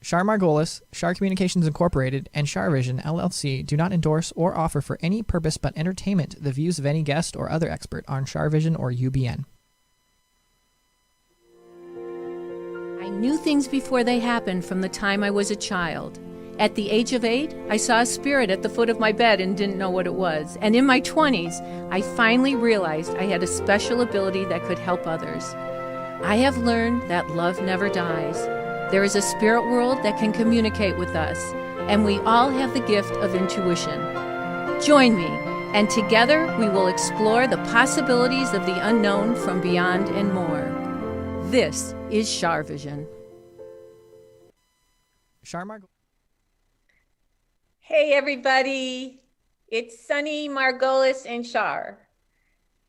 CharMargolis, Char Communications Incorporated, and CharVision LLC do not endorse or offer for any purpose but entertainment the views of any guest or other expert on CharVision or UBN. I knew things before they happened from the time I was a child. At the age of 8, I saw a spirit at the foot of my bed and didn't know what it was. And in my 20s, I finally realized I had a special ability that could help others. I have learned that love never dies. There is a spirit world that can communicate with us, and we all have the gift of intuition. Join me, and together we will explore the possibilities of the unknown from beyond and more. This is CharVision. CharMargolis. Hey everybody, it's Sunny, Margolis, and Char.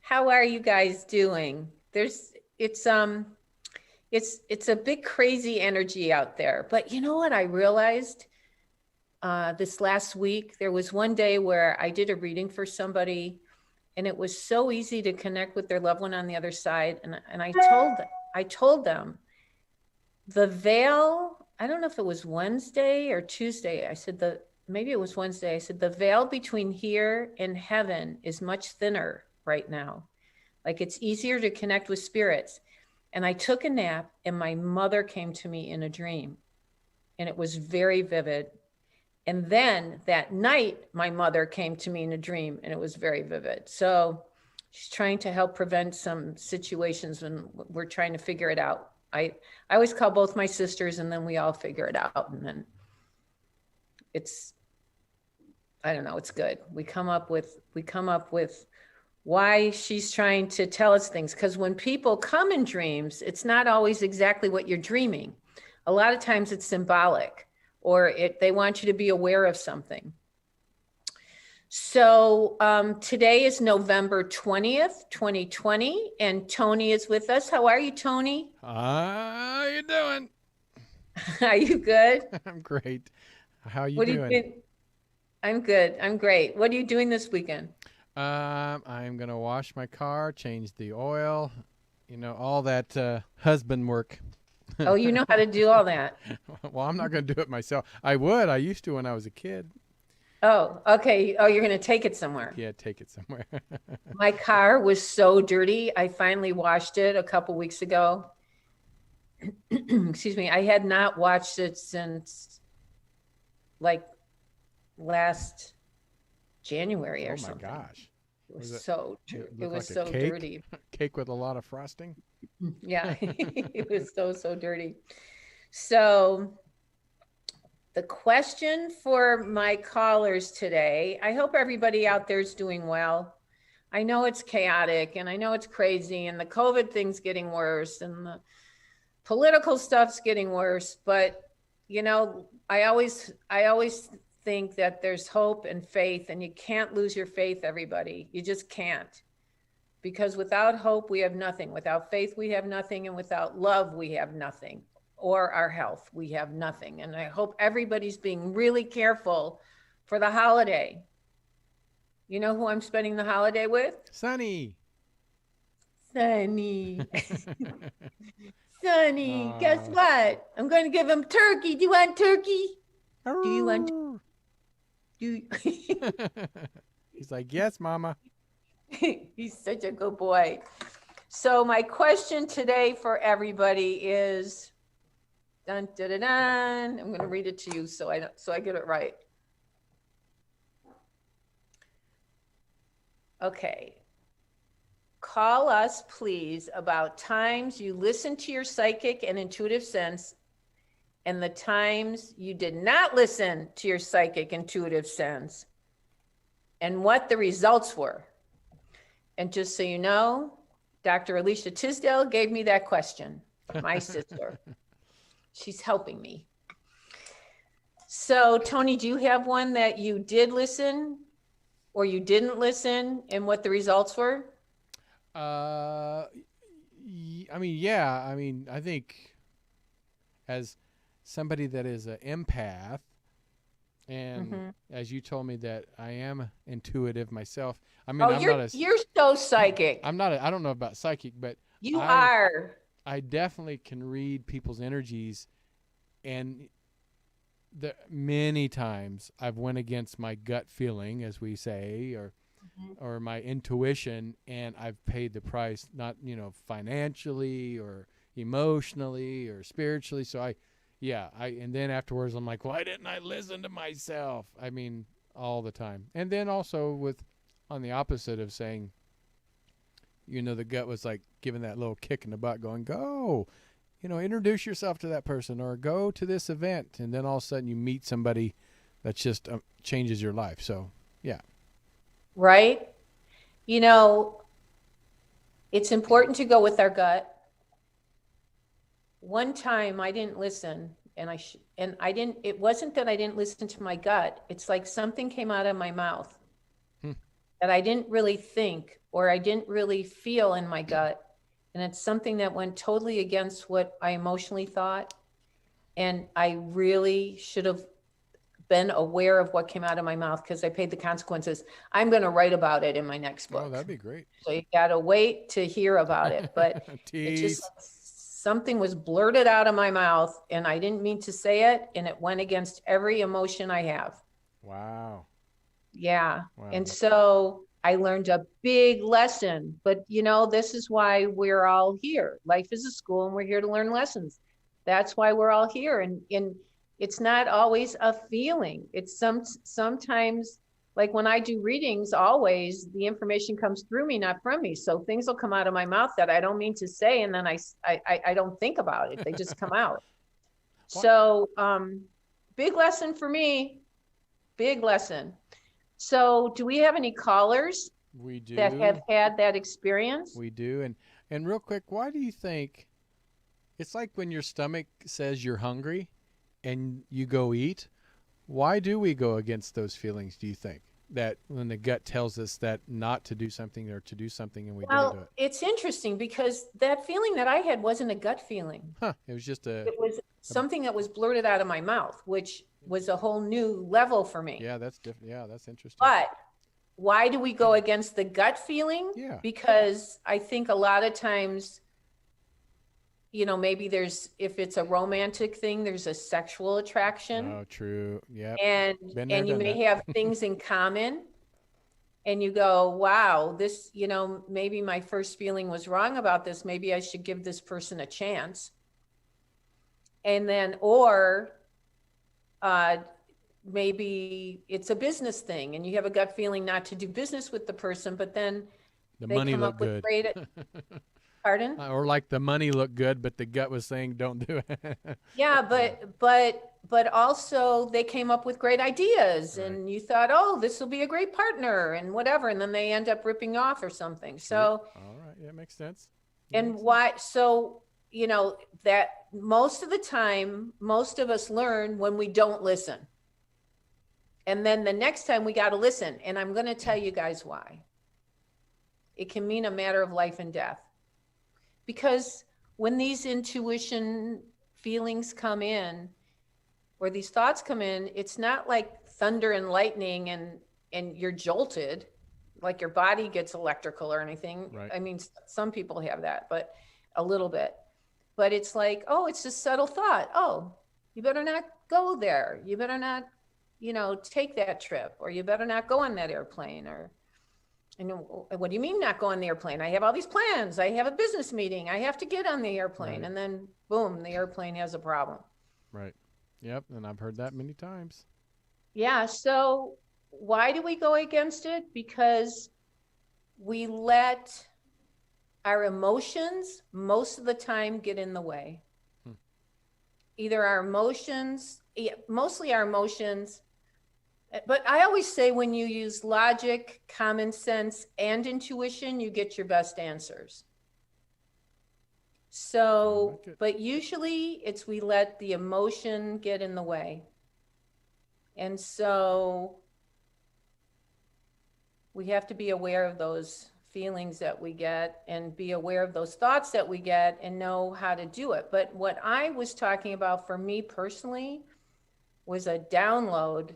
How are you guys doing? It's a bit crazy energy out there, but you know what I realized this last week? There was one day where I did a reading for somebody, and it was so easy to connect with their loved one on the other side. And I told them the veil. I don't know if it was Wednesday or Tuesday. Maybe it was Wednesday. I said, the veil between here and heaven is much thinner right now. Like, it's easier to connect with spirits. And I took a nap, and my mother came to me in a dream, and it was very vivid. And then that night, my mother came to me in a dream, and it was very vivid. So she's trying to help prevent some situations when we're trying to figure it out. I always call both my sisters, and then we all figure it out. And then I don't know, it's good. We come up with why she's trying to tell us things. Because when people come in dreams, it's not always exactly what you're dreaming. A lot of times it's symbolic, or they want you to be aware of something. So today is November 20th, 2020, and Tony is with us. How are you, Tony? How you doing? Are you good? I'm great. How are you doing? I'm good. I'm great. What are you doing this weekend? I'm going to wash my car, change the oil, all that husband work. Oh, you know how to do all that. Well, I'm not going to do it myself. I would. I used to when I was a kid. Oh, okay. Oh, you're going to take it somewhere. Yeah, take it somewhere. My car was so dirty. I finally washed it a couple weeks ago. Excuse me. I had not washed it since like last January or something. Oh my gosh. It was so dirty. Cake with a lot of frosting? Yeah. It was so dirty. So the question for my callers today, I hope everybody out there is doing well. I know it's chaotic, and I know it's crazy, and the COVID thing's getting worse, and the political stuff's getting worse, but I always think that there's hope and faith, and you can't lose your faith, everybody. You just can't. Because without hope, we have nothing. Without faith, we have nothing. And without love, we have nothing. Or our health, we have nothing. And I hope everybody's being really careful for the holiday. You know who I'm spending the holiday with? Sunny. Sunny. Sunny, guess what? I'm going to give him turkey. Do you want turkey? Do you want? He's like, yes, Mama. He's such a good boy. So my question today for everybody is, dun, dun, dun, dun. I'm going to read it to you so I get it right. Okay. Call us, please, about times you listened to your psychic and intuitive sense, and the times you did not listen to your psychic intuitive sense, and what the results were. And just so you know, Dr. Alicia Tisdale gave me that question, my sister. She's helping me. So, Tony, do you have one that you did listen or you didn't listen, and what the results were? I think as somebody that is an empath, and as you told me that I am intuitive myself. I mean, you're so psychic. I don't know about psychic, but you are. I definitely can read people's energies, and many times I've went against my gut feeling, as we say, or my intuition, and I've paid the price, not, financially or emotionally or spiritually. So and then afterwards I'm like, why didn't I listen to myself? I mean, all the time. And then also on the opposite of saying, the gut was like giving that little kick in the butt going, go, introduce yourself to that person or go to this event. And then all of a sudden you meet somebody that just changes your life. So, yeah. Right? It's important to go with our gut. One time I didn't listen, and it wasn't that I didn't listen to my gut. It's like something came out of my mouth that I didn't really think, or I didn't really feel in my gut. And it's something that went totally against what I emotionally thought. And I really should have been aware of what came out of my mouth, because I paid the consequences. I'm going to write about it in my next book. Oh, that'd be great. So you got to wait to hear about it. But it's just something was blurted out of my mouth, and I didn't mean to say it. And it went against every emotion I have. Wow. Yeah. Wow. And so I learned a big lesson. But, this is why we're all here. Life is a school, and we're here to learn lessons. That's why we're all here. And it's not always a feeling. It's sometimes, like when I do readings, always the information comes through me, not from me. So things will come out of my mouth that I don't mean to say, and then I don't think about it. They just come out. So big lesson for me. Big lesson. So do we have any callers? We do. That have had that experience? We do. And real quick, why do you think it's like when your stomach says you're hungry and you go eat? Why do we go against those feelings, do you think? That when the gut tells us that not to do something or to do something and we don't do it? It's interesting, because that feeling that I had wasn't a gut feeling. It was just it was something that was blurted out of my mouth, which was a whole new level for me. Yeah, that's different. Yeah, that's interesting. But why do we go against the gut feeling? Yeah. Because I think a lot of times, maybe if it's a romantic thing, there's a sexual attraction. Oh, true. Yeah. And you may have things in common, and you go, wow, this, maybe my first feeling was wrong about this. Maybe I should give this person a chance. And then, or maybe it's a business thing, and you have a gut feeling not to do business with the person, but then the they money come looked up with good. great. Pardon? Or like the money looked good, but the gut was saying don't do it. Yeah, but also they came up with great ideas, Right. and you thought, oh, this will be a great partner and whatever, and then they end up ripping off or something. So, all right, yeah, makes sense. and why? So, that most of the time, most of us learn when we don't listen. And then the next time we got to listen. And I'm going to tell you guys why. It can mean a matter of life and death. Because when these intuition feelings come in, or these thoughts come in, it's not like thunder and lightning and you're jolted, like your body gets electrical or anything. Right. I mean, some people have that, but a little bit. But it's like, oh, it's a subtle thought. Oh, you better not go there. You better not, take that trip, or you better not go on that airplane. Or, what do you mean not go on the airplane? I have all these plans. I have a business meeting. I have to get on the airplane. Right. And then boom, the airplane has a problem. Right. Yep. And I've heard that many times. Yeah. So why do we go against it? Because we let our emotions most of the time get in the way. Either our emotions, mostly our emotions, but I always say when you use logic, common sense, and intuition, you get your best answers. So, but usually we let the emotion get in the way. And so we have to be aware of those feelings that we get, and be aware of those thoughts that we get, and know how to do it. But what I was talking about for me personally was a download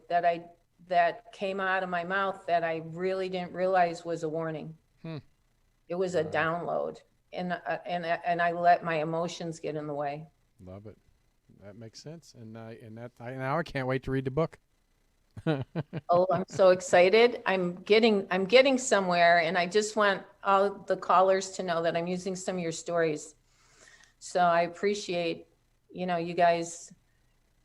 that came out of my mouth that I really didn't realize was a warning. It was a download, and I let my emotions get in the way. Love it. that makes sense. And now I can't wait to read the book. Oh, I'm so excited. I'm getting somewhere, and I just want all the callers to know that I'm using some of your stories. So I appreciate, you guys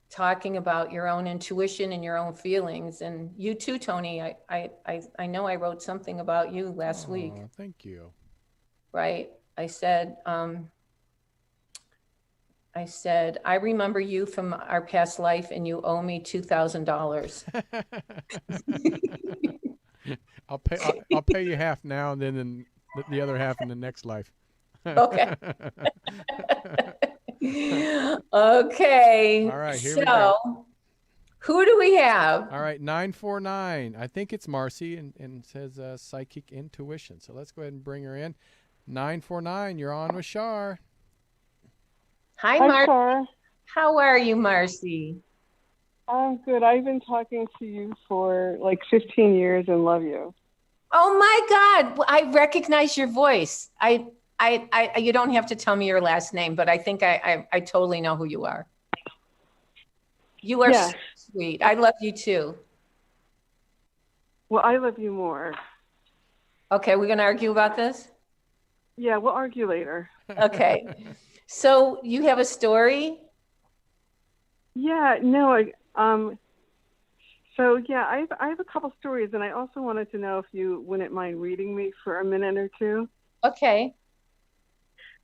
talking about your own intuition and your own feelings. And you too, Tony. I know I wrote something about you last week, Thank you. right? I said, I remember you from our past life and you owe me $2,000. I'll pay you half now, and then the other half in the next life. Okay. Okay. All right, here we go. So, who do we have? All right, 949. I think it's Marcy, and says psychic intuition. So let's go ahead and bring her in. 949, you're on with Char. Hi, Hi, Marcy. Char. How are you, Marcy? I'm good. I've been talking to you for like 15 years and love you. Oh my God, I recognize your voice. You don't have to tell me your last name, but I think I totally know who you are. You are so sweet. I love you too. Well, I love you more. Okay, we're gonna argue about this? Yeah, we'll argue later. Okay. So you have a story? Yeah, no, so yeah, I have a couple stories, and I also wanted to know if you wouldn't mind reading me for a minute or two. Okay.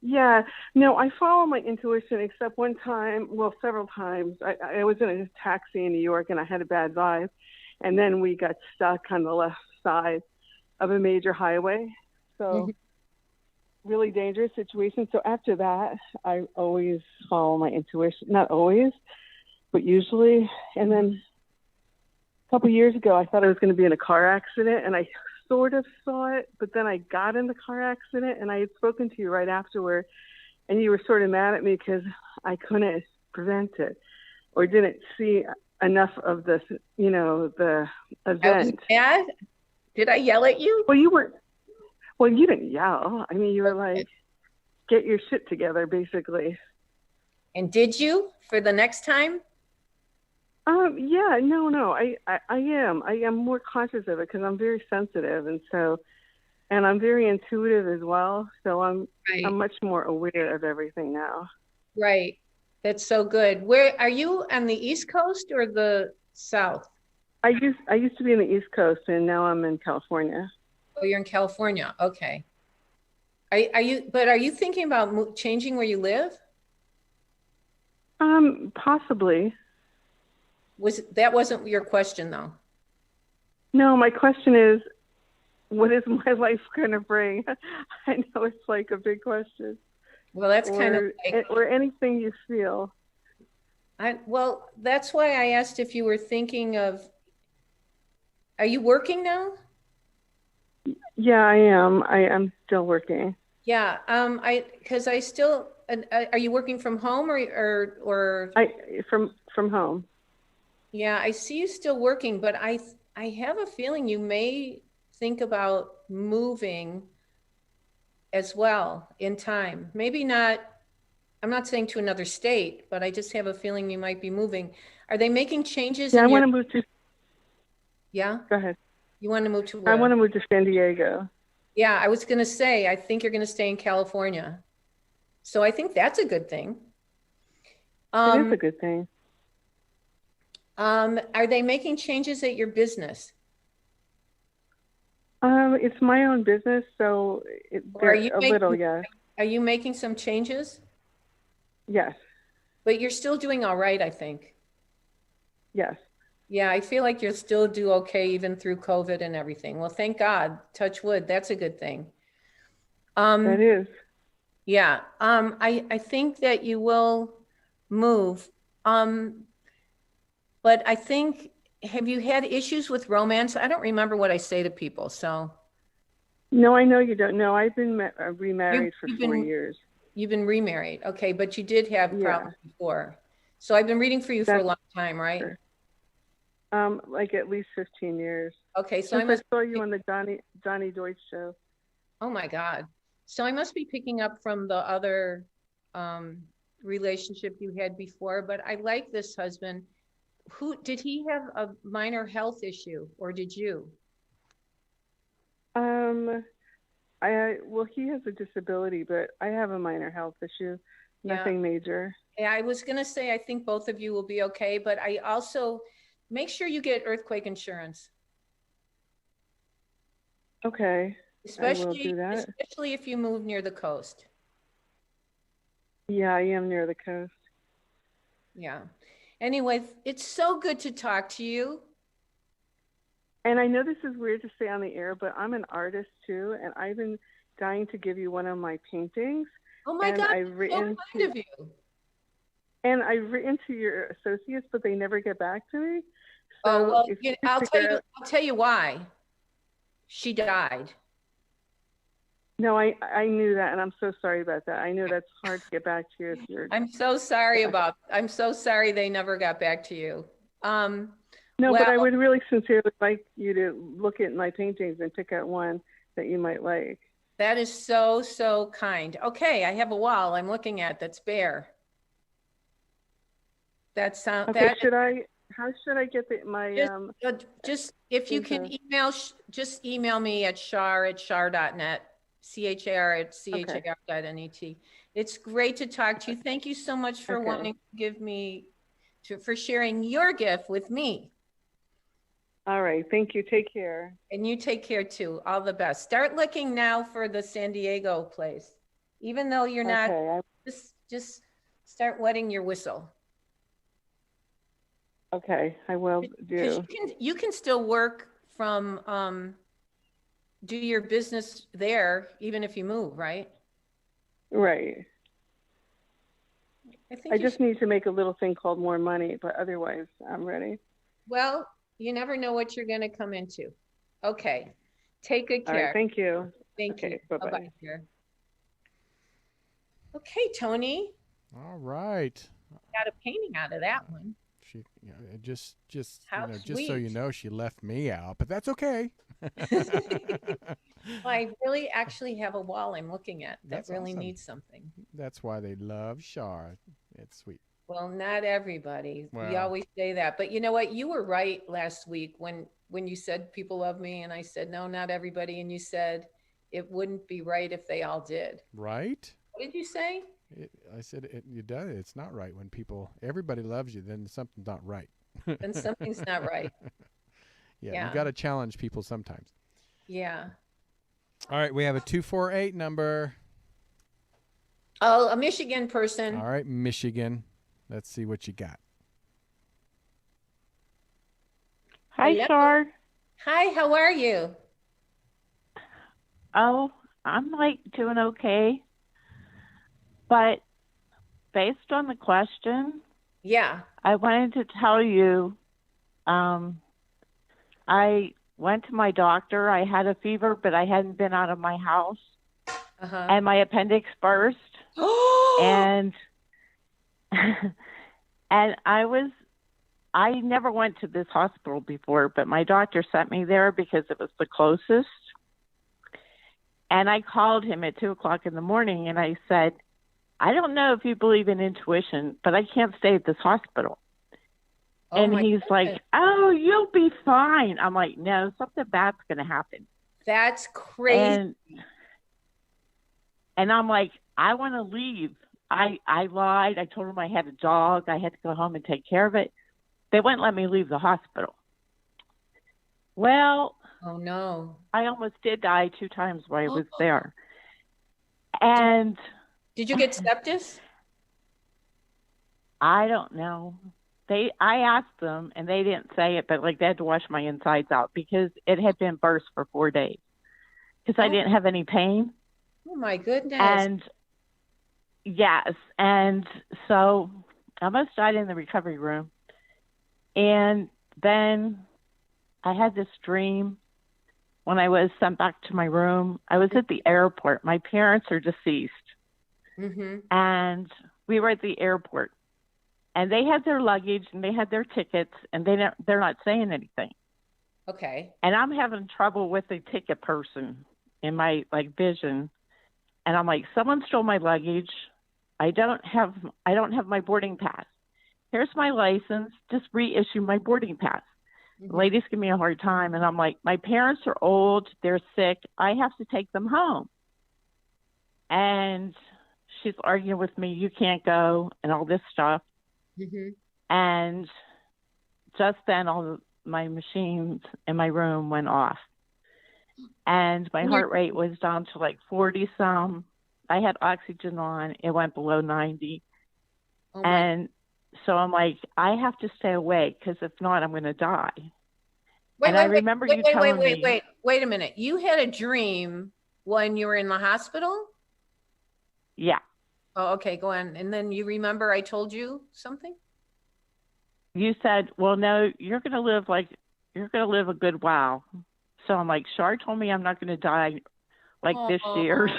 Yeah, no, I follow my intuition, except one time, well, several times. I was in a taxi in New York, and I had a bad vibe, and then we got stuck on the left side of a major highway. So really dangerous situation. So after that, I always follow my intuition. Not always, but usually. And then a couple years ago, I thought I was going to be in a car accident, and I sort of saw it, but then I got in the car accident, and I had spoken to you right afterward, and you were sort of mad at me because I couldn't prevent it or didn't see enough of this, the event. I was mad? Did I yell at you? Well, you didn't yell. I mean, you were like, get your shit together, basically. And did you for the next time? Yeah, no, I am. I am more conscious of it because I'm very sensitive, and I'm very intuitive as well. So I'm much more aware of everything now. Right. That's so good. Where are you, on the East Coast or the South? I used to be in the East Coast, and now I'm in California. Oh, you're in California. Okay. Are you thinking about changing where you live? Possibly. That wasn't your question though? No, my question is, what is my life going to bring? I know it's like a big question. Well, that's kind of like, or anything you feel. Well, that's why I asked if you were thinking of, are you working now? Yeah, I am. I am still working. Yeah. Because I still, are you working from home or? From home. Yeah, I see you still working, but I have a feeling you may think about moving as well in time. Maybe not, I'm not saying to another state, but I just have a feeling you might be moving. Are they making changes? Yeah, I want to move to. Yeah? Go ahead. You want to move to where? I want to move to San Diego. Yeah, I was going to say, I think you're going to stay in California. So I think that's a good thing. It is a good thing. Are they making changes at your business? It's my own business, so little, yeah. Are you making some changes? Yes. But you're still doing all right, I think. Yes. Yeah, I feel like you'll still do okay even through COVID and everything. Well, thank God. Touch wood. That's a good thing. That is. Yeah. I think that you will move. But I think, have you had issues with romance? I don't remember what I say to people, so. No, I know you don't. No, I've been remarried for 4 years. You've been remarried. Okay, but you did have problems before. So I've been reading for you for a long time, right? Sure. Like at least 15 years. Okay, so I saw you on the Johnny Deutsch show. Oh my God. So I must be picking up from the other relationship you had before, but I like this husband. Who did he have a minor health issue, or did you? Well, he has a disability, but I have a minor health issue, nothing major. Yeah, I was gonna say I think both of you will be okay, but I also make sure you get earthquake insurance. Okay, I will do that. Especially if you move near the coast. Yeah, I am near the coast. Yeah. Anyway, it's so good to talk to you. And I know this is weird to say on the air, but I'm an artist too, and I've been dying to give you one of my paintings. Oh my God, I've written so kind of you. And I've written to your associates, but they never get back to me. So well, I'll tell you why. She died. No, I knew that, and I'm so sorry about that. I know that's hard to get back to you if you're. I'm so sorry they never got back to you. No, but I would really sincerely like you to look at my paintings and pick out one that you might like. That is so, so kind. Okay, I have a wall I'm looking at that's bare. How should I get just if you can email me at char@char.net, char@char.net. It's great to talk to you. Thank you so much for wanting for sharing your gift with me. All right. Thank you. Take care. And you take care too. All the best. Start looking now for the San Diego place. Even though you're not, just start wetting your whistle. Okay, I will do. You can still work from, do your business there, even if you move, right? Right. I just need to make a little thing called more money, but otherwise I'm ready. Well, you never know what you're going to come into. Okay. Take good care. All right, thank you. Thank you. Bye-bye. Bye-bye. Okay, Tony. All right. Got a painting out of that one. She just so you know, she left me out, but that's okay. Well, I really actually have a wall I'm looking at that really awesome. Needs something. That's why they love Char. It's sweet. Well, not everybody. Well, we always say that, but you know what? You were right last week when you said people love me, and I said no, not everybody, and you said it wouldn't be right if they all did. Right? What did you say? I said it's not right when everybody loves you, then something's not right. Then something's not right. Yeah. You got to challenge people sometimes. Yeah. All right, we have a 248 number. Oh, a Michigan person. All right, Michigan. Let's see what you got. Hi, Char. Hi, how are you? Oh, I'm doing okay. But based on the question, I wanted to tell you, I went to my doctor. I had a fever, but I hadn't been out of my house. And my appendix burst. And and I never went to this hospital before, but my doctor sent me there because it was the closest. And I called him at 2:00 in the morning and I said, I don't know if you believe in intuition, but I can't stay at this hospital. And he's like, oh, you'll be fine. I'm like, no, something bad's going to happen. That's crazy. And I'm like, I want to leave. I lied. I told him I had a dog. I had to go home and take care of it. They wouldn't let me leave the hospital. Well, oh no, I almost did die 2 times while I was there. And did you get sepsis? I don't know. I asked them and they didn't say it, but they had to wash my insides out because it had been burst for 4 days because I didn't have any pain. Oh my goodness. And yes. And so I almost died in the recovery room. And then I had this dream when I was sent back to my room. I was at the airport. My parents are deceased. And we were at the airport. And they had their luggage and they had their tickets and they're not saying anything. Okay. And I'm having trouble with the ticket person in my vision. And I'm like, someone stole my luggage. I don't have my boarding pass. Here's my license. Just reissue my boarding pass. The ladies give me a hard time, and I'm like, my parents are old. They're sick. I have to take them home. And she's arguing with me, you can't go, and all this stuff. And just then all my machines in my room went off. And my heart rate was down to like 40 some. I had oxygen on. It went below 90. And so I'm like, I have to stay awake because if not, I'm going to die. Wait a minute. You had a dream when you were in the hospital? Yeah. Oh, okay. Go on. And then you remember I told you something? You said, well, no, you're going to live a good while. So I'm like, Char told me I'm not going to die like this year.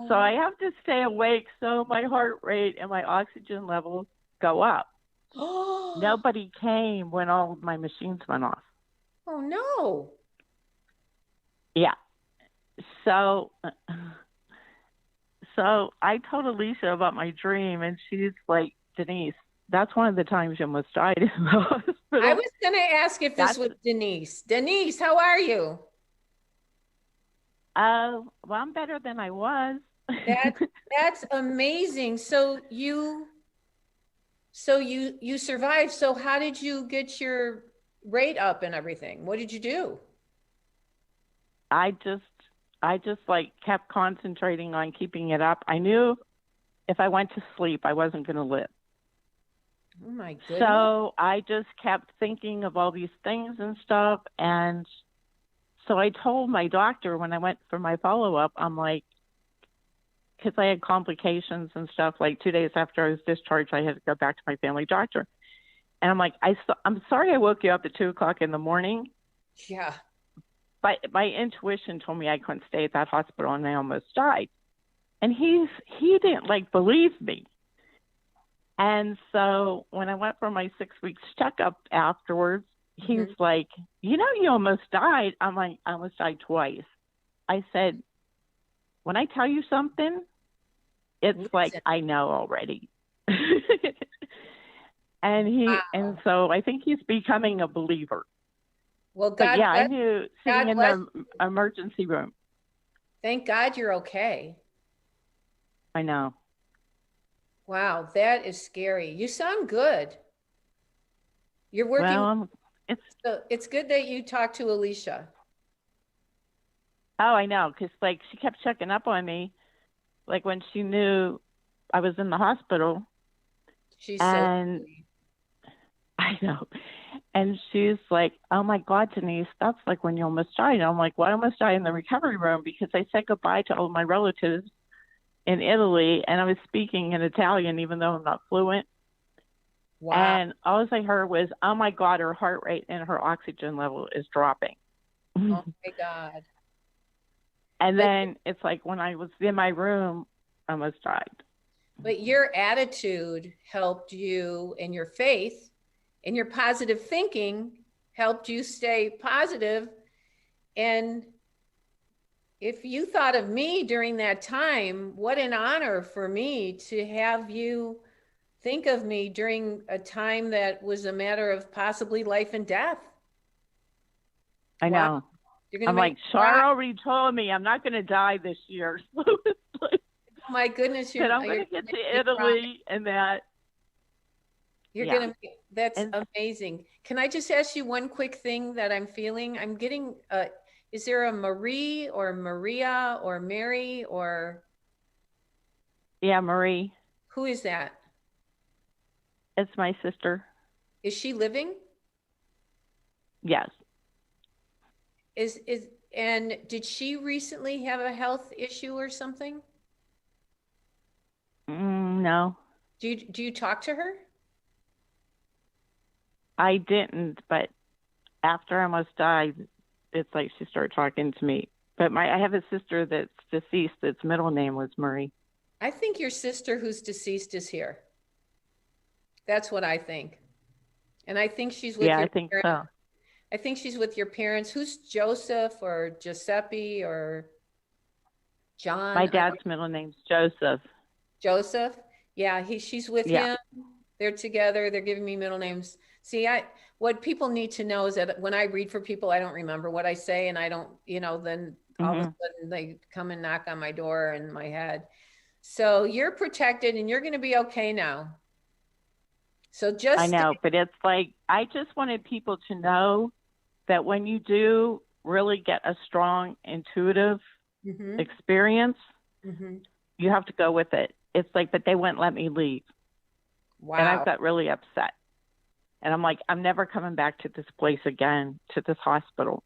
So I have to stay awake so my heart rate and my oxygen levels go up. Nobody came when all of my machines went off. Oh, no. Yeah. So I told Alicia about my dream, and she's like, Denise, that's one of the times you almost died in the hospital. I was going to ask if this was Denise. Denise, how are you? Well, I'm better than I was. That's amazing. So you survived. So how did you get your rate up and everything? What did you do? I just like kept concentrating on keeping it up. I knew if I went to sleep, I wasn't going to live. Oh my goodness. So I just kept thinking of all these things and stuff. And so I told my doctor when I went for my follow-up, I'm like, because I had complications and stuff, like 2 days after I was discharged, I had to go back to my family doctor. And I'm like, I'm sorry I woke you up at 2 o'clock in the morning. Yeah. But my intuition told me I couldn't stay at that hospital, and I almost died. And he didn't like believe me. And so when I went for my 6 weeks checkup afterwards, he's like, you almost died. I'm like, I almost died twice. I said, when I tell you something, it's like, I know already. And so I think he's becoming a believer. Well, God, I knew sitting in the emergency room. Thank God you're okay. I know. Wow, that is scary. You sound good. You're working. Well, it's good that you talked to Alicia. Oh, I know, because like she kept checking up on me, like when she knew I was in the hospital. She's and so I know. And she's like, oh my God, Denise, that's like when you almost died. And I'm like, well, I almost died in the recovery room because I said goodbye to all my relatives in Italy, and I was speaking in Italian, even though I'm not fluent. Wow. And all I heard was, oh my God, her heart rate and her oxygen level is dropping. Oh my God. And then it's like when I was in my room, I almost died. But your attitude helped you, and your faith and your positive thinking helped you stay positive. And if you thought of me during that time, what an honor for me to have you think of me during a time that was a matter of possibly life and death. I know. I'm like, Char already told me I'm not going to die this year. Oh my goodness. I'm going to get to Italy and that. You're going to, that's amazing. Can I just ask you one quick thing that I'm feeling? I'm getting, is there a Marie or Maria or Mary or? Yeah, Marie. Who is that? It's my sister. Is she living? Yes. And did she recently have a health issue or something? No. Do you talk to her? I didn't, but after I almost died, it's like she started talking to me. But I have a sister that's deceased. Its middle name was Marie. I think your sister who's deceased is here. That's what I think. And I think she's with your I think parents. so. I think she's with your parents. Who's Joseph or Giuseppe or John? My dad's middle name's Joseph. Joseph. Yeah, she's with Yeah. him. They're together. They're giving me middle names. See, what people need to know is that when I read for people, I don't remember what I say, and I don't, then all of a sudden they come and knock on my door in my head. So you're protected and you're going to be okay now. So just I know, but it's like, I just wanted people to know that when you do really get a strong intuitive experience, you have to go with it. It's like, but they wouldn't let me leave. Wow. And I got really upset. And I'm like, I'm never coming back to this place again, to this hospital.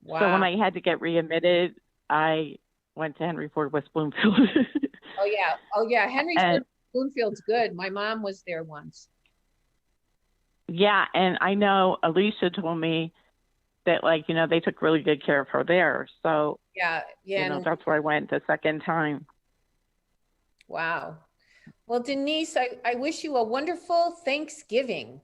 Wow. So when I had to get readmitted, I went to Henry Ford West Bloomfield. Oh yeah. Henry Ford Bloomfield's good. My mom was there once. Yeah, and I know Alicia told me that, like, they took really good care of her there. So yeah, that's where I went the second time. Wow. Well, Denise, I wish you a wonderful Thanksgiving.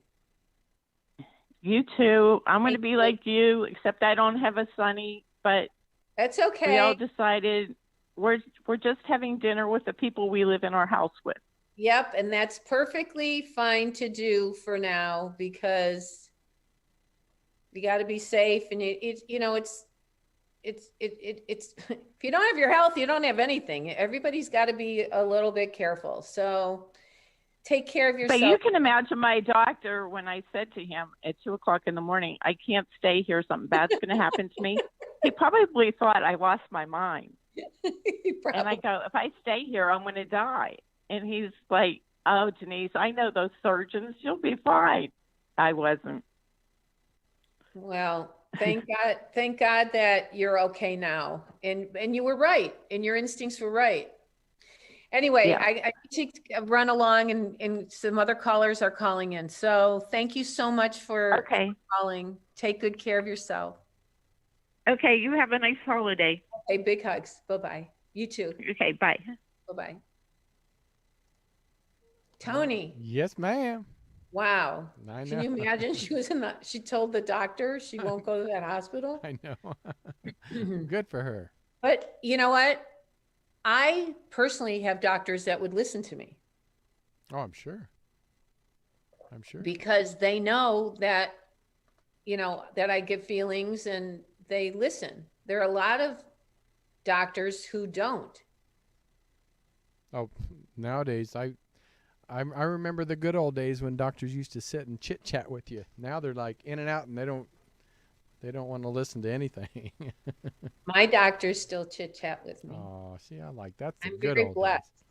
You too. I'm going to be like you, except I don't have a Sonny, but that's okay. We all decided we're just having dinner with the people we live in our house with. Yep, and that's perfectly fine to do for now, because you got to be safe, and it's if you don't have your health, you don't have anything. Everybody's got to be a little bit careful. So take care of yourself. But you can imagine my doctor, when I said to him at 2:00 in the morning, I can't stay here, something bad's going to happen to me. He probably thought I lost my mind. And I go, if I stay here, I'm going to die. And he's like, oh, Denise, I know those surgeons. You'll be fine. I wasn't. Well, thank God that you're okay now. And you were right. And your instincts were right. Anyway, yeah. I need to run along, and some other callers are calling in. So thank you so much for calling. Take good care of yourself. Okay, you have a nice holiday. Okay, big hugs. Bye-bye. You too. Okay, bye. Bye-bye. Tony. Yes, ma'am. Wow. I know. Can you imagine? She told the doctor she won't go to that hospital. I know. Good for her. But you know what? I personally have doctors that would listen to me. Oh, I'm sure. Because they know that, that I give feelings and they listen. There are a lot of doctors who don't. Oh, nowadays, I remember the good old days when doctors used to sit and chit chat with you. Now they're like in and out, and they don't want to listen to anything. My doctors still chit chat with me. Oh, see, I like that's the I'm good very old blessed. days.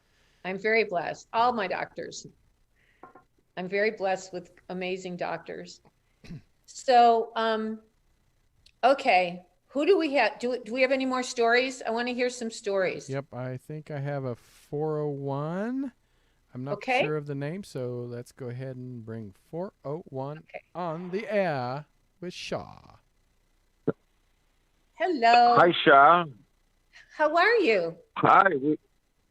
I'm very blessed. All my doctors. I'm very blessed with amazing doctors. So, okay. Who do we have? Do we have any more stories? I want to hear some stories. Yep, I think I have a 401. I'm not sure of the name, so let's go ahead and bring 401 on the air with Shaw. Hello. Hi, Shaw. How are you? Hi.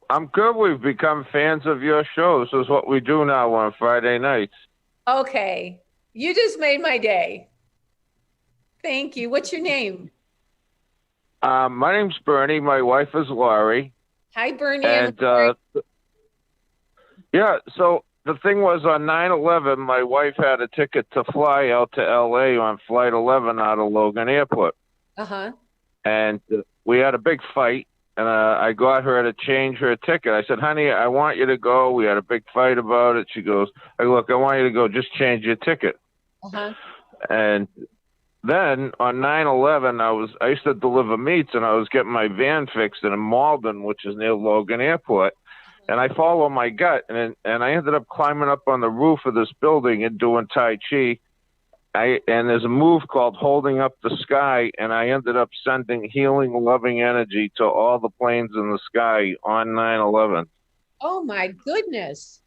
I'm good. We've become fans of your show. This is what we do now on Friday nights. Okay. You just made my day. Thank you. What's your name? My name's Bernie. My wife is Laurie. Hi, Bernie. And yeah, so the thing was, on 9/11, my wife had a ticket to fly out to L.A. on Flight 11 out of Logan Airport. Uh-huh. And we had a big fight, and I got her to change her ticket. I said, honey, I want you to go. We had a big fight about it. She goes, hey, look, I want you to go. Just change your ticket. Uh-huh. And then on 9/11, I used to deliver meats, and I was getting my van fixed in Malden, which is near Logan Airport. And I follow my gut, and I ended up climbing up on the roof of this building and doing Tai Chi. And there's a move called Holding Up the Sky, and I ended up sending healing, loving energy to all the planes in the sky on 9/11. Oh, my goodness.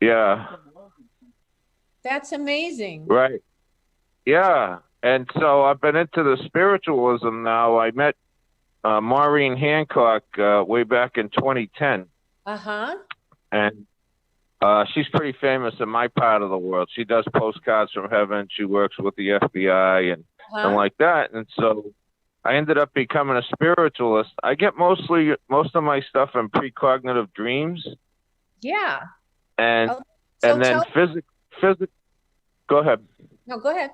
Yeah. That's amazing. Right. Yeah. And so I've been into the spiritualism now. I met Maureen Hancock way back in 2010. Uh-huh. And she's pretty famous in my part of the world. She does postcards from heaven. She works with the FBI and like that. And so I ended up becoming a spiritualist. I get most of my stuff in precognitive dreams, Yeah. and Oh, so then physic. Go ahead. No, go ahead.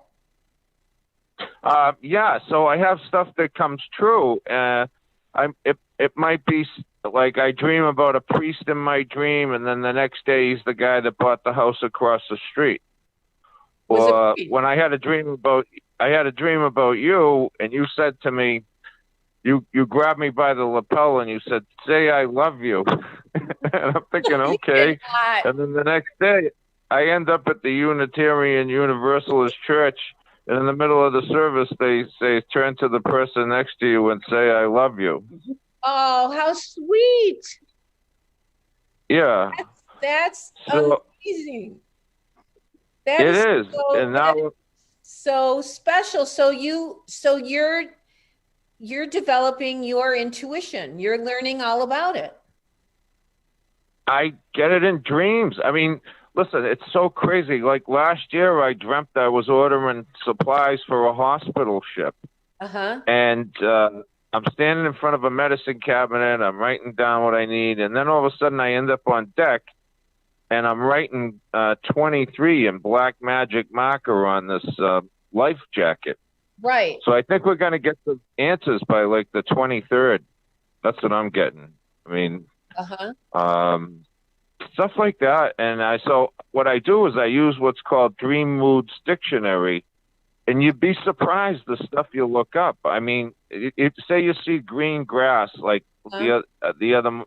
Yeah, so I have stuff that comes true. It might be like I dream about a priest in my dream, and then the next day he's the guy that bought the house across the street. Or when I had a dream about you, and you said to me, you grabbed me by the lapel and you said, "Say I love you," and I'm thinking, okay. And then the next day, I end up at the Unitarian Universalist Church. And in the middle of the service, they say, turn to the person next to you and say, "I love you." Oh, how sweet. Yeah. That's so, amazing. That is. And now, so special. So you're developing your intuition. You're learning all about it. I get it in dreams. I mean, listen, it's so crazy. Like last year, I dreamt I was ordering supplies for a hospital ship. Uh-huh. And I'm standing in front of a medicine cabinet. I'm writing down what I need. And then all of a sudden, I end up on deck. And I'm writing 23 in black magic marker on this life jacket. Right. So I think we're going to get the answers by like the 23rd. That's what I'm getting. I mean, stuff like that. And so what I do is I use what's called Dream Moods Dictionary, and you'd be surprised the stuff you look up. I mean, say you see green grass, like the other,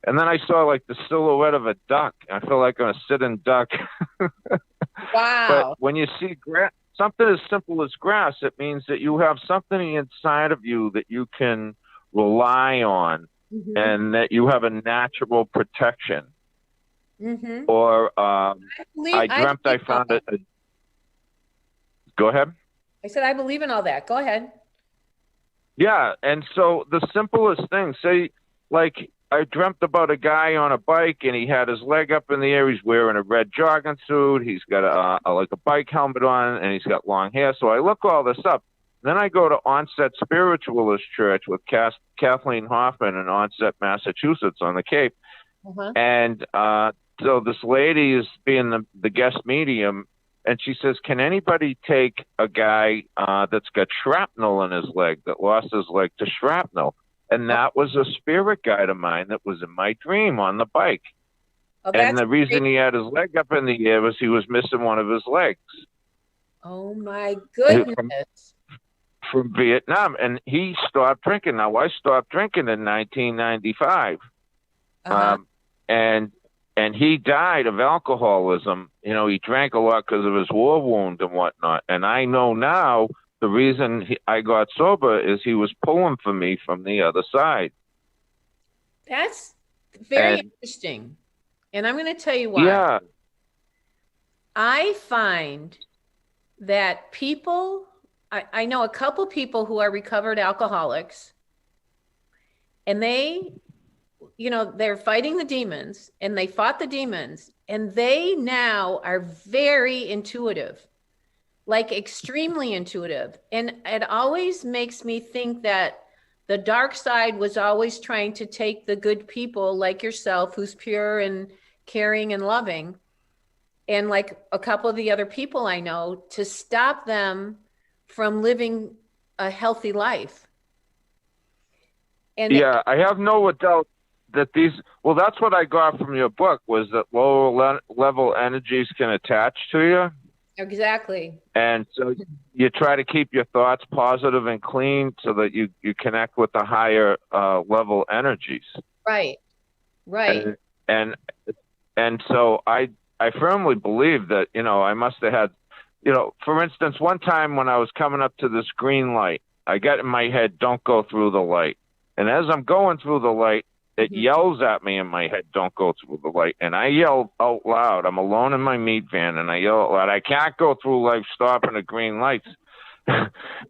and then I saw like the silhouette of a duck. I feel like I'm a sitting duck. Wow. But when you see something as simple as grass, it means that you have something inside of you that you can rely on, and that you have a natural protection. Or I dreamt I found it. Go ahead. I said, I believe in all that. Go ahead. Yeah. And so the simplest thing, say, like, I dreamt about a guy on a bike and he had his leg up in the air. He's wearing a red jogging suit. He's got like a bike helmet on, and he's got long hair. So I look all this up. Then I go to Onset Spiritualist Church with Kathleen Hoffman in Onset, Massachusetts on the Cape. And so this lady is being the guest medium, and she says, can anybody take a guy that's got shrapnel in his leg, that lost his leg to shrapnel? And that was a spirit guide of mine that was in my dream on the bike. And the reason he had his leg up in the air was he was missing one of his legs. Oh, my goodness. From Vietnam. And he stopped drinking. Now, I stopped drinking in 1995. And he died of alcoholism. You know, he drank a lot because of his war wound and whatnot. And I know now the reason I got sober is he was pulling for me from the other side. That's very interesting. And I'm going to tell you why. Yeah. I find that people, I know a couple people who are recovered alcoholics, and they, you know, they're fighting the demons, and they fought the demons, and they now are very intuitive, like extremely intuitive. And it always makes me think that the dark side was always trying to take the good people like yourself, who's pure and caring and loving, and like a couple of the other people I know, to stop them from living a healthy life. And yeah, I have no doubt that that's what I got from your book, was that lower level energies can attach to you. Exactly. And so you try to keep your thoughts positive and clean so that you connect with the higher level energies. Right. Right. And so I firmly believe that, you know, I must have had, you know, for instance, one time when I was coming up to this green light, I got in my head, don't go through the light. And as I'm going through the light, it yells at me in my head, don't go through the light. And I yell out loud. I'm alone in my meat van, and I yell out loud, I can't go through life stopping at green lights.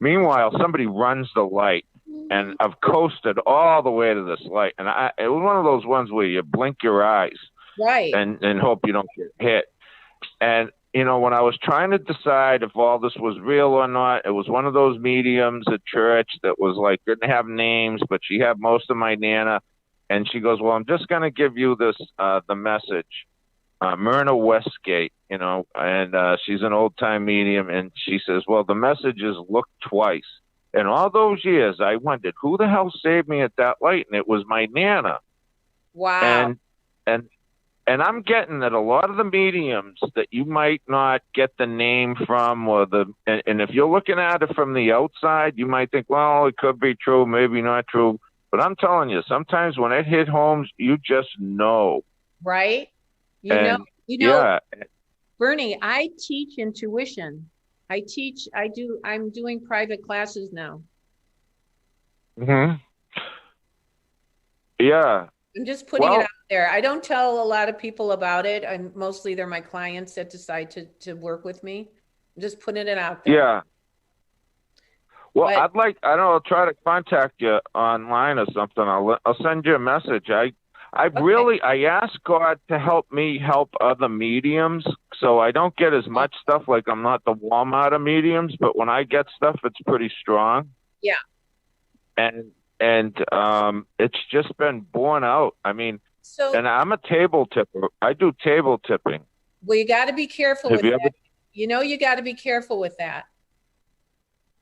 Meanwhile, somebody runs the light, and I've coasted all the way to this light. And it was one of those ones where you blink your eyes, right, and hope you don't get hit. And when I was trying to decide if all this was real or not, it was one of those mediums at church that was like, didn't have names, but she had most of my Nana. And she goes, well, I'm just going to give you this, the message. Myrna Westgate, and she's an old time medium. And she says, well, the message is look twice. And all those years I wondered who the hell saved me at that light. And it was my Nana. Wow. And I'm getting that a lot of the mediums that you might not get the name from, and if you're looking at it from the outside, you might think, well, it could be true, maybe not true. But I'm telling you, sometimes when it hit home, you just know. Right? Yeah. Bernie, I teach intuition. I'm doing private classes now. Mm-hmm. Yeah. I'm just putting it out there. I don't tell a lot of people about it. Mostly they're my clients that decide to work with me. I'm just putting it out there. Yeah. Well, I'll try to contact you online or something. I'll send you a message. I ask God to help me help other mediums, so I don't get as much stuff. Like I'm not the Walmart of mediums, but when I get stuff, it's pretty strong. Yeah. And it's just been borne out. I mean, and I'm a table tipper. I do table tipping. Well, you got to be careful with that. You got to be careful with that.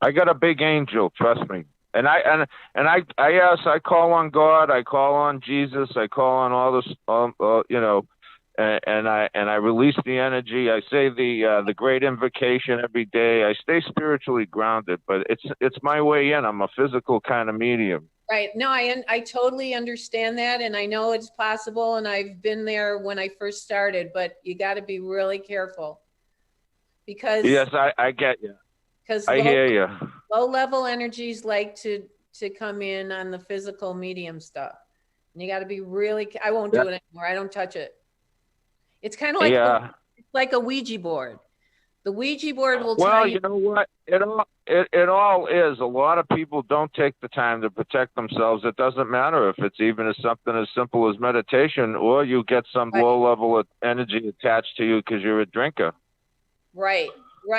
I got a big angel, trust me. And I call on God, I call on Jesus, I call on all this, and I release the energy. I say the great invocation every day. I stay spiritually grounded, but it's my way in. I'm a physical kind of medium. Right. No, I totally understand that, and I know it's possible, and I've been there when I first started. But you got to be really careful because yes, I get you. Because I hear you. Low level energies like to come in on the physical medium stuff, and you got to be really. I won't do it anymore. I don't touch it. It's kind of like it's like a Ouija board. The Ouija board will tell you. Well, you know what? It all is. A lot of people don't take the time to protect themselves. It doesn't matter if it's even something as simple as meditation, or you get some low level of energy attached to you because you're a drinker. Right.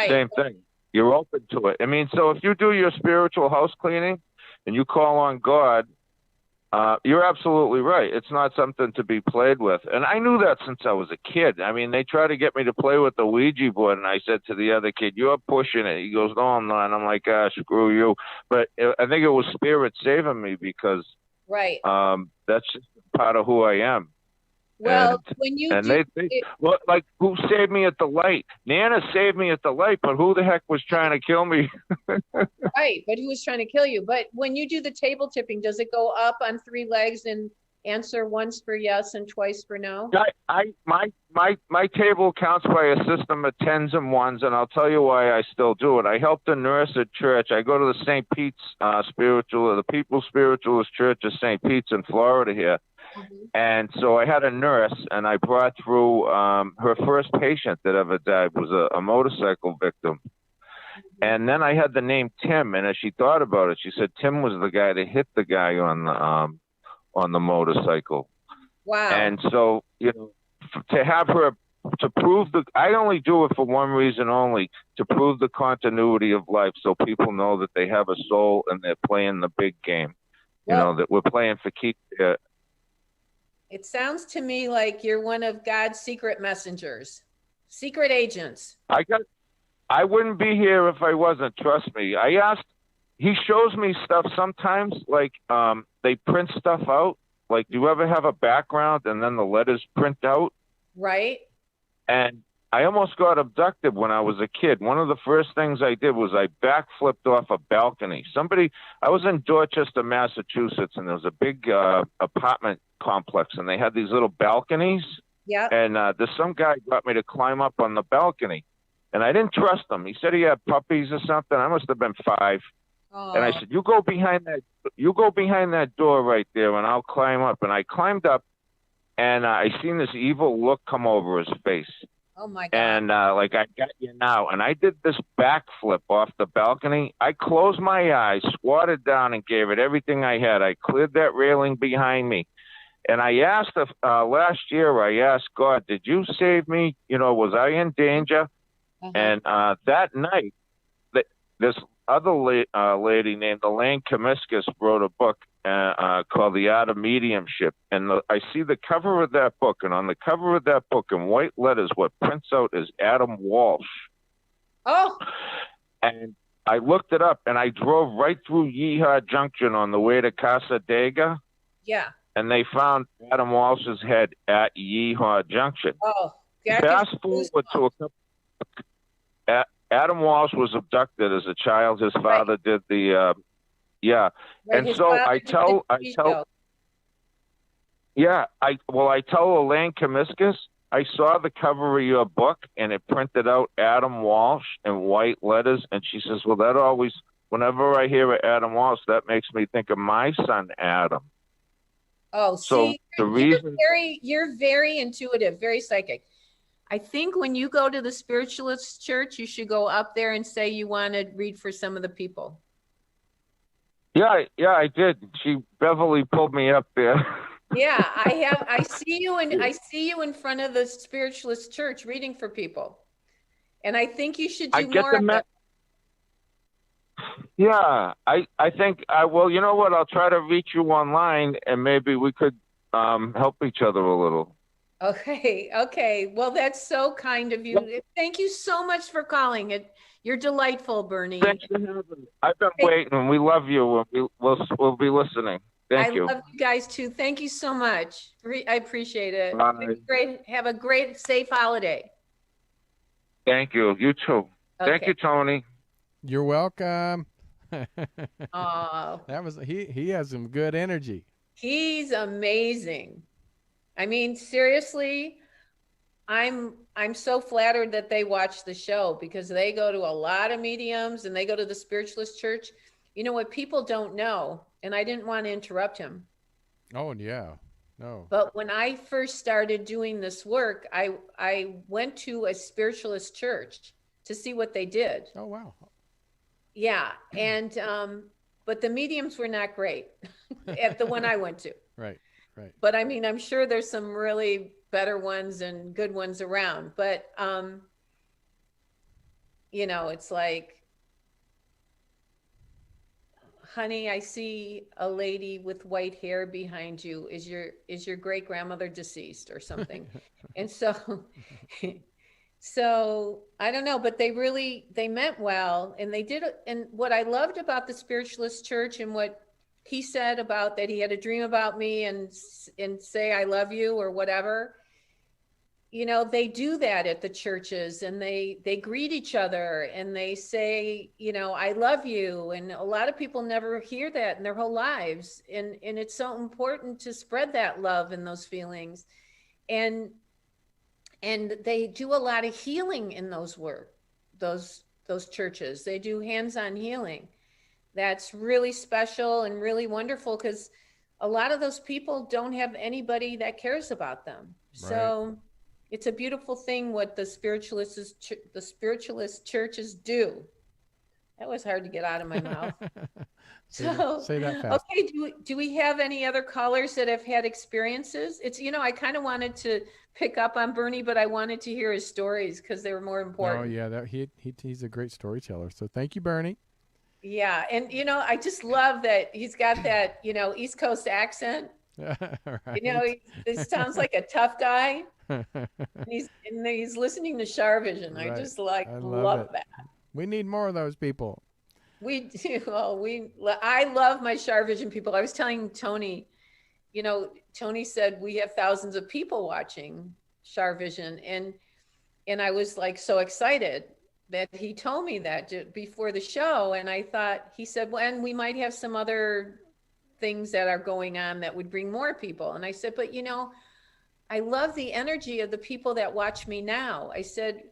Same thing. You're open to it. I mean, so if you do your spiritual house cleaning and you call on God, you're absolutely right. It's not something to be played with. And I knew that since I was a kid. I mean, they tried to get me to play with the Ouija board, and I said to the other kid, you're pushing it. He goes, no, I'm not. And I'm like, screw you. But I think it was spirit saving me because that's just part of who I am. Well, when you like who saved me at the light? Nana saved me at the light, but who the heck was trying to kill me? Right, but who was trying to kill you? But when you do the table tipping, does it go up on 3 legs and answer once for yes and twice for no? My table counts by a system of 10s and 1s, and I'll tell you why I still do it. I helped a nurse at church. I go to the St. Pete's the People's Spiritualist Church of St. Pete's in Florida here. Mm-hmm. And so I had a nurse, and I brought through her first patient that ever died was a motorcycle victim. Mm-hmm. And then I had the name Tim, and as she thought about it, she said Tim was the guy that hit the guy on the motorcycle. Wow. And so, to have her, to prove I only do it for one reason only, to prove the continuity of life so people know that they have a soul and they're playing the big game, that we're playing for keeps. It sounds to me like you're one of God's secret messengers, secret agents. I wouldn't be here if I wasn't, trust me. He shows me stuff sometimes, like they print stuff out. Like, do you ever have a background and then the letters print out? Right. And I almost got abducted when I was a kid. One of the first things I did was I backflipped off a balcony. I was in Dorchester, Massachusetts, and there was a big apartment complex, and they had these little balconies. Yeah. And there's some guy got me to climb up on the balcony, and I didn't trust him. He said he had puppies or something. I must have been 5. Oh. And I said, you go behind that door right there, and I'll climb up. And I climbed up, and I seen this evil look come over his face. Oh my God. And like, I got you now. And I did this backflip off the balcony. I closed my eyes, squatted down, and gave it everything I had. I cleared that railing behind me. And I asked last year, I asked God, did you save me? Was I in danger? And that night, this other lady named Elaine Kamiskas wrote a book called The Art of Mediumship. And I see the cover of that book, and on the cover of that book in white letters, what prints out is Adam Walsh. Oh. And I looked it up, and I drove right through Yeehaw Junction on the way to Casa Dega. Yeah. And they found Adam Walsh's head at Yeehaw Junction. Oh, fast forward to a couple. Adam Walsh was abducted as a child. His father did the, Right, and his so father I did the tell, TV show. I tell Elaine Kamiskas, I saw the cover of your book and it printed out Adam Walsh in white letters. And she says, well, that always, whenever I hear of Adam Walsh, that makes me think of my son, Adam. Oh, So see, the reason you're very intuitive, very psychic. I think when you go to the spiritualist church, you should go up there and say you want to read for some of the people. Yeah, I did. Beverly pulled me up there. Yeah, I see you in front of the spiritualist church reading for people. And I think you should do more of it. Yeah, I think well, you know what? I'll try to reach you online and maybe we could help each other a little. Okay. Well, that's so kind of you. Thank you so much for calling. You're delightful, Bernie. Thanks for having me. I've been waiting. We love you. We'll be listening. Thank you. I love you guys too. Thank you so much. I appreciate it. Bye. Great. Have a great, safe holiday. Thank you. You too. Okay. Thank you, Tony. You're welcome. Oh, That was he has some good energy. he's amazing. I mean, seriously, I'm so flattered that they watch the show because they go to a lot of mediums and they go to the spiritualist church. You know what people don't know, and I didn't want to interrupt him. Oh yeah. No. But when I first started doing this work, I went to a spiritualist church to see what they did. Oh wow. Yeah, and but the mediums were not great at the one I went to. Right. But I mean, I'm sure there's some really better ones and good ones around. But you know, it's like, honey, I see a lady with white hair behind you. Is your great grandmother deceased or something? And so I don't know, but they meant well, and they did. And what I loved about the spiritualist church and what he said about that he had a dream about me and say, I love you or whatever, you know, they do that at the churches and they greet each other and they say, you know, I love you. And a lot of people never hear that in their whole lives. And it's so important to spread that love and those feelings. And they do a lot of healing in those churches. They do hands-on healing. That's really special and really wonderful because a lot of those people don't have anybody that cares about them. Right. So it's a beautiful thing what the spiritualist churches do. That was hard to get out of my mouth. Say that fast. Okay, do we have any other callers that have had experiences? It's, you know, I kind of wanted to pick up on Bernie, but I wanted to hear his stories because they were more important. Oh yeah, he's a great storyteller. So thank you, Bernie. Yeah, and you know, I just love that he's got that, you know, East Coast accent. Right. You know, he sounds like a tough guy. He's listening to CharVision. Right. I just love that. We need more of those people. We do. I love my CharVision people. I was telling Tony, you know, Tony said we have thousands of people watching CharVision, and I was like so excited that he told me that before the show. And I thought, he said, well, and we might have some other things that are going on that would bring more people. And I said, but you know, I love the energy of the people that watch me now. I said,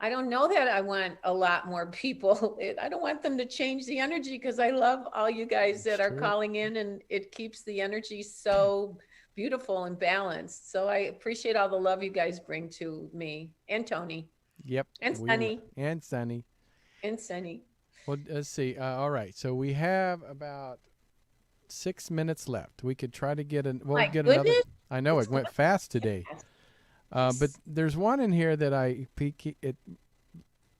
I don't know that I want a lot more people. I don't want them to change the energy because I love all you guys that are calling in, and it keeps the energy so beautiful and balanced. So I appreciate all the love you guys bring to me and Tony. Yep. And Sunny. And Sunny. And Sunny. Well, let's see. All right. So we have about 6 minutes left. We could try to get another. I know it went fast today. But there's one in here that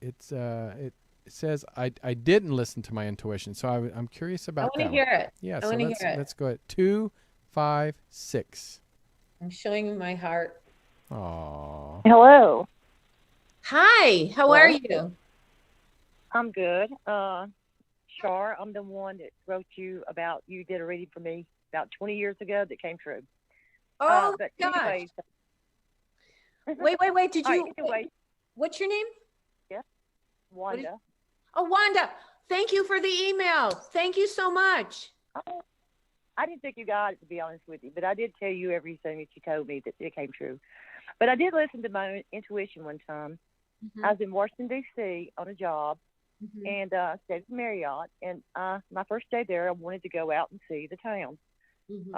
it says I didn't listen to my intuition, so I'm curious I about want to that hear one. it. Yeah, I so want to hear it. let's go at 2, 5, 6. I'm showing you my heart. Aww. Hello. Hi, how are you? I'm good. Char, I'm the one that wrote you about, you did a reading for me about 20 years ago that came true. Oh But my gosh. anyways, Wait. Did all you? right, anyway, What's your name? Wanda. Oh, Wanda. Thank you for the email. Thank you so much. Oh, I didn't think you got it, to be honest with you, but I did tell you everything that you told me that it came true. But I did listen to my intuition one time. Mm-hmm. I was in Washington, D.C. on a job, Mm-hmm. and stayed at Marriott. And my first day there, I wanted to go out and see the town. Mm-hmm.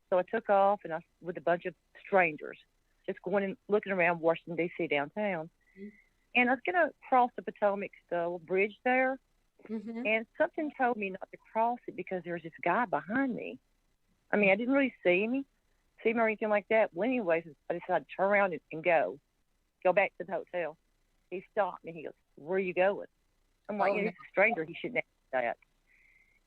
So I took off, and I with a bunch of strangers, just going and looking around Washington, D.C. downtown. Mm-hmm. And I was going to cross the Potomac, the bridge there, Mm-hmm. and something told me not to cross it because there was this guy behind me. I mean, I didn't really see him or anything like that. Well, anyways, I decided to turn around and go back to the hotel. He stopped me. He goes, "Where are you going?" I'm like, Oh, he's a stranger. He shouldn't ask that.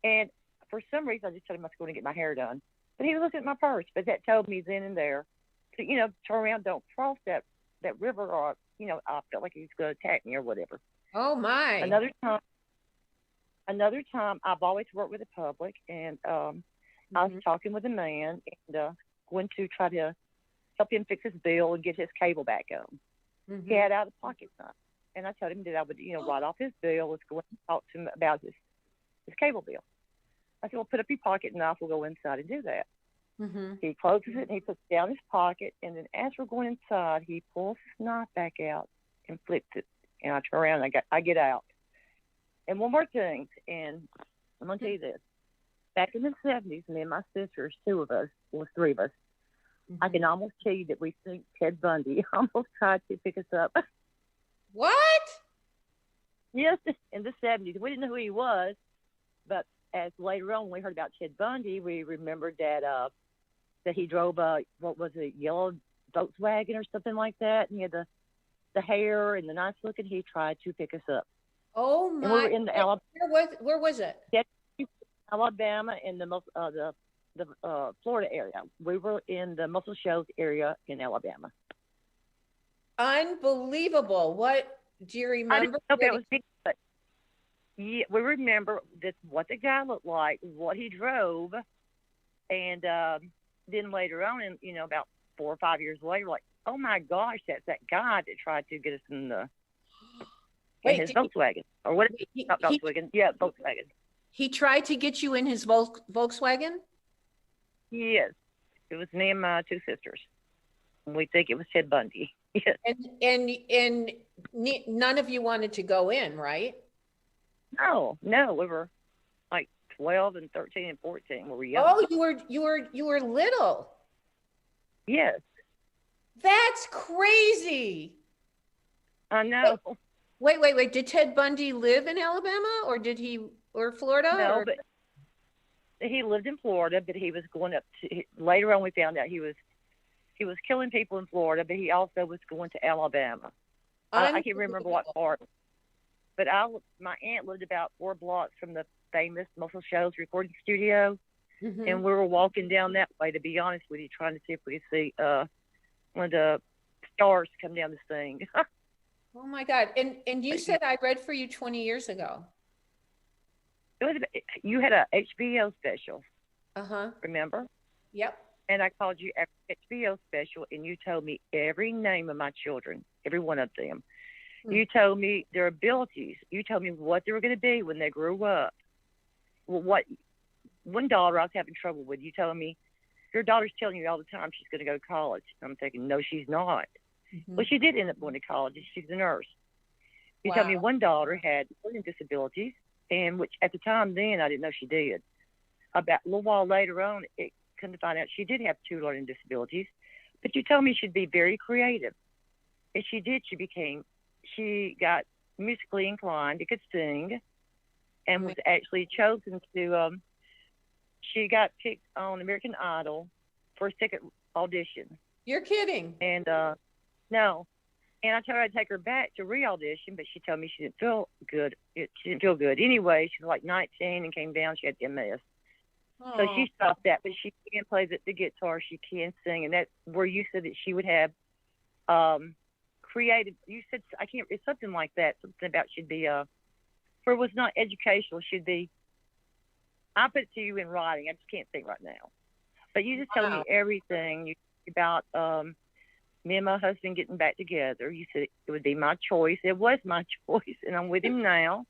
And for some reason, I just told him I was going to get my hair done. But he was looking at my purse. But that told me then and there to, turn around, don't cross that river, or, I felt like he was going to attack me or whatever. Oh my. Another time, I've always worked with the public, and I was talking with a man and going to try to help him fix his bill and get his cable back on. Mm-hmm. He had out a pocket knife, and I told him that I would, write off his bill, was going to talk to him about his cable bill. I said, "Well, put up your pocket knife, we'll go inside and do that." Mm-hmm. He closes it and he puts it down his pocket, and then as we're going inside, he pulls his knife back out and flips it, and I turn around and I get out. And one more thing, and I'm going to tell you this. Back in the 70s, me and my sisters, three of us, Mm-hmm. I can almost tell you that we think Ted Bundy almost tried to pick us up. What? Yes, in the 70s. We didn't know who he was, but as later on we heard about Ted Bundy, we remembered that he drove a yellow Volkswagen or something like that, and he had the hair and the nice look, and he tried to pick us up. Oh my. And we were in the Alabama. Where was it? Alabama, in the Florida area. We were in the Muscle Shoals area in Alabama. Unbelievable. What do you remember? I didn't know if that was me, but yeah, we remember what the guy looked like, what he drove, and then later on, and about 4 or 5 years later, like, oh my gosh, that's that guy that tried to get us in his Volkswagen, or what? Not Volkswagen, Volkswagen. He tried to get you in his Volkswagen? Yes, it was me and my two sisters. We think it was Ted Bundy. Yes. And none of you wanted to go in, right? No, we were like 12 and 13 and 14. We were young. Oh, you were little. Yes. That's crazy. I know. Wait. Did Ted Bundy live in Alabama, or Florida? No, but he lived in Florida, but he was going up to, later on we found out he was killing people in Florida, but he also was going to Alabama. I can't remember what part. But my aunt lived about 4 blocks from the famous Muscle Shoals recording studio, and we were walking down that way, to be honest with you, trying to see if we could see one of the stars come down this thing. Oh my God. And you said I read for you 20 years ago. You had a HBO special. Uh-huh. Remember? Yep. And I called you after HBO special, and you told me every name of my children, every one of them. You told me their abilities. You told me what they were going to be when they grew up. Well, one daughter I was having trouble with, you told me, your daughter's telling you all the time she's going to go to college. I'm thinking, no, she's not. Mm-hmm. Well, she did end up going to college. She's a nurse. You told me one daughter had learning disabilities, and which at the time then I didn't know she did. About a little while later on, it come to find out she did have 2 learning disabilities, but you told me she'd be very creative. And she did. She got musically inclined. She could sing, and was actually chosen to. She got picked on American Idol for a second audition. You're kidding. And no, And I told her I'd take her back to re-audition, but she told me she didn't feel good. She didn't feel good. Anyway, she was like 19 and came down. She had MS. So she stopped that, but she can play the guitar. She can sing, and that's where you said that she would have creative. You said I can't. It's something like that. Something about she'd be for it was not educational. She'd be. I put it to you in writing. I just can't think right now. But you just told me everything about me and my husband getting back together. You said it would be my choice. It was my choice, and I'm with him now.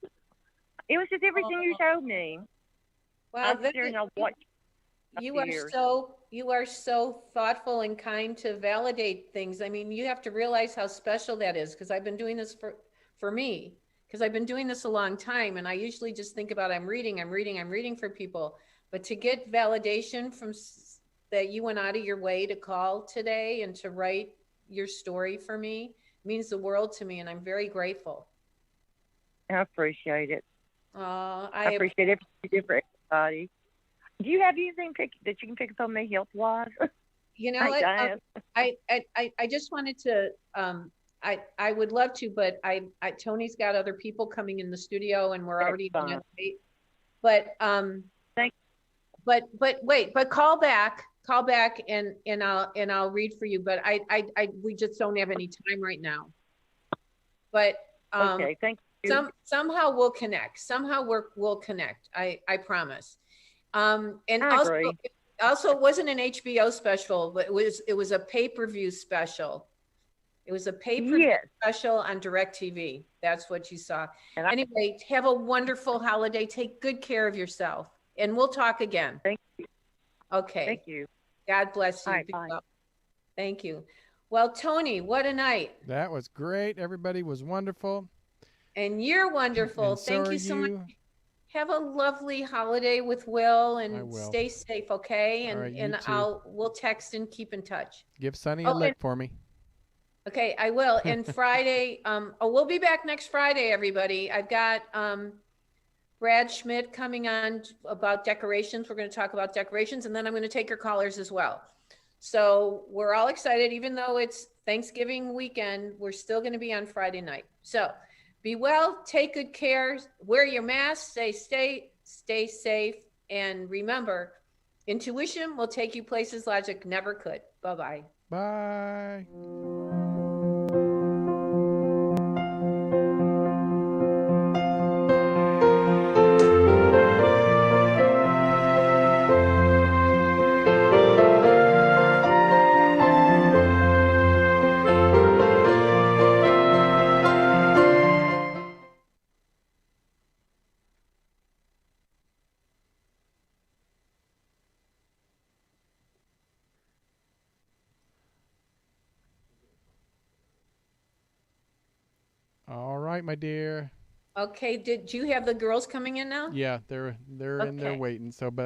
It was just everything you told me. Well, I'm sure I'll watch. You are so thoughtful and kind to validate things. I mean, you have to realize how special that is, because I've been doing this for me, because I've been doing this a long time, and I usually just think about I'm reading for people, but to get validation from that you went out of your way to call today and to write your story for me means the world to me, and I'm very grateful. I appreciate it. I appreciate everything you do for everybody. Do you have anything that you can pick up on me health-wise? You know what? I just wanted to. I would love to, but Tony's got other people coming in the studio, and we're already on that date. But Thank you. But call back, and I'll read for you. But we just don't have any time right now. But okay, thank you. Somehow we'll connect. We'll connect. I promise. And also it wasn't an HBO special, but it was a pay-per-view special. It was a pay-per-view special on DirecTV. That's what you saw. Anyway, have a wonderful holiday. Take good care of yourself, and we'll talk again. Thank you. Okay. Thank you. God bless you. Bye, bye. Thank you. Well, Tony, what a night. That was great. Everybody was wonderful. And you're wonderful. And Thank you so much. Have a lovely holiday with Will, and stay safe, okay? And right, we'll text and keep in touch. Give Sonny a lick for me. Okay, I will. And Friday, we'll be back next Friday, everybody. I've got Brad Schmidt coming on about decorations. We're going to talk about decorations, and then I'm going to take your callers as well. So we're all excited, even though it's Thanksgiving weekend, we're still going to be on Friday night. So be well, take good care, wear your mask, stay safe, and remember, intuition will take you places logic never could. Bye-bye. Bye. All right, my dear. Okay, did you have the girls coming in now? Yeah, they're in there waiting. So, but